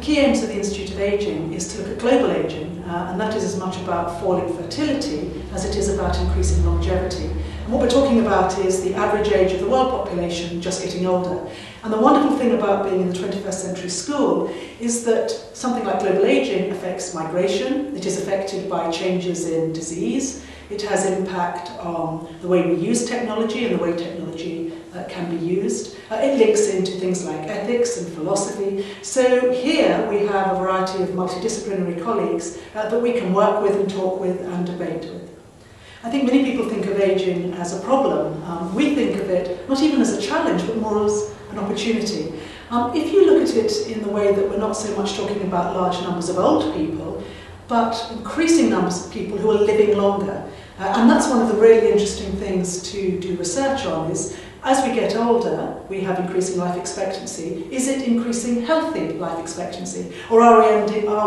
key aims of the Institute of Ageing is to look at global ageing, and that is as much about falling fertility as it is about increasing longevity. And what we're talking about is the average age of the world population just getting older. And the wonderful thing about being in the 21st century school is that something like global ageing affects migration, it is affected by changes in disease, it has impact on the way we use technology and the way technology can be used. It links into things like ethics and philosophy. So here we have a variety of multidisciplinary colleagues that we can work with and talk with and debate with. I think many people think of ageing as a problem. We think of it not even as a challenge, but more as an opportunity. If you look at it in the way that we're not so much talking about large numbers of old people, but increasing numbers of people who are living longer. And that's one of the really interesting things to do research on is, as we get older, we have increasing life expectancy. Is it increasing healthy life expectancy? Or are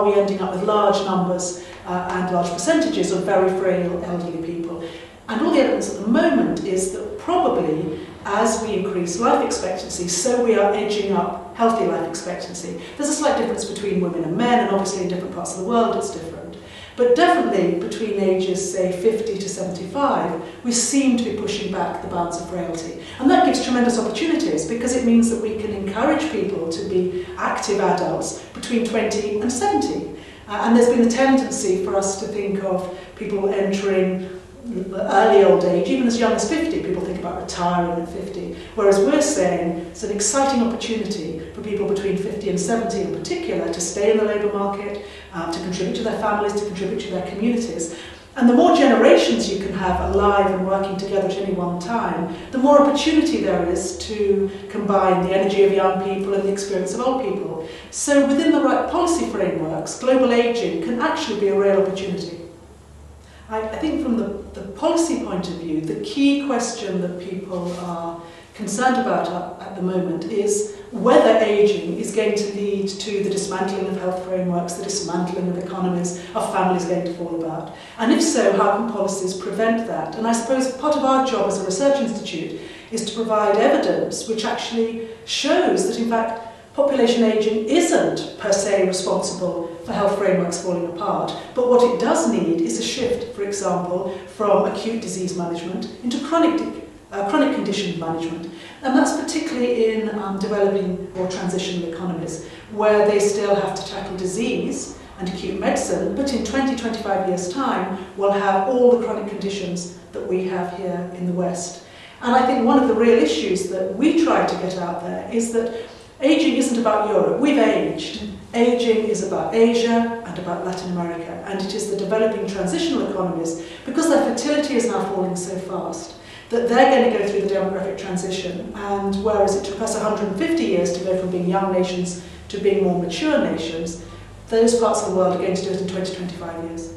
we ending up with large numbers and large percentages of very frail elderly people? And all the evidence at the moment is that probably as we increase life expectancy, so we are edging up healthy life expectancy. There's a slight difference between women and men, and obviously in different parts of the world it's different. But definitely between ages, say, 50 to 75, we seem to be pushing back the bounds of frailty. And that gives tremendous opportunities because it means that we can encourage people to be active adults between 20 and 70. And there's been a tendency for us to think of people entering early old age, even as young as 50. People think about retiring at 50. Whereas we're saying it's an exciting opportunity for people between 50 and 70 in particular to stay in the labour market, to contribute to their families, to contribute to their communities. And the more generations you can have alive and working together at any one time, the more opportunity there is to combine the energy of young people and the experience of old people. So within the right policy frameworks, global ageing can actually be a real opportunity. I think from the policy point of view, the key question that people are concerned about at the moment is whether ageing is going to lead to the dismantling of health frameworks, the dismantling of economies, are families going to fall about? And if so, how can policies prevent that? And I suppose part of our job as a research institute is to provide evidence which actually shows that in fact population ageing isn't per se responsible for health frameworks falling apart, but what it does need is a shift, for example, from acute disease management into chronic condition management. And that's particularly in developing or transitional economies, where they still have to tackle disease and acute medicine, but in 20-25 years' time, we'll have all the chronic conditions that we have here in the West. And I think one of the real issues that we try to get out there is that ageing isn't about Europe. We've aged. Ageing is about Asia and about Latin America, and it is the developing transitional economies, because their fertility is now falling so fast, that they're going to go through the demographic transition. And whereas it took us 150 years to go from being young nations to being more mature nations, those parts of the world are going to do it in 20-25 years.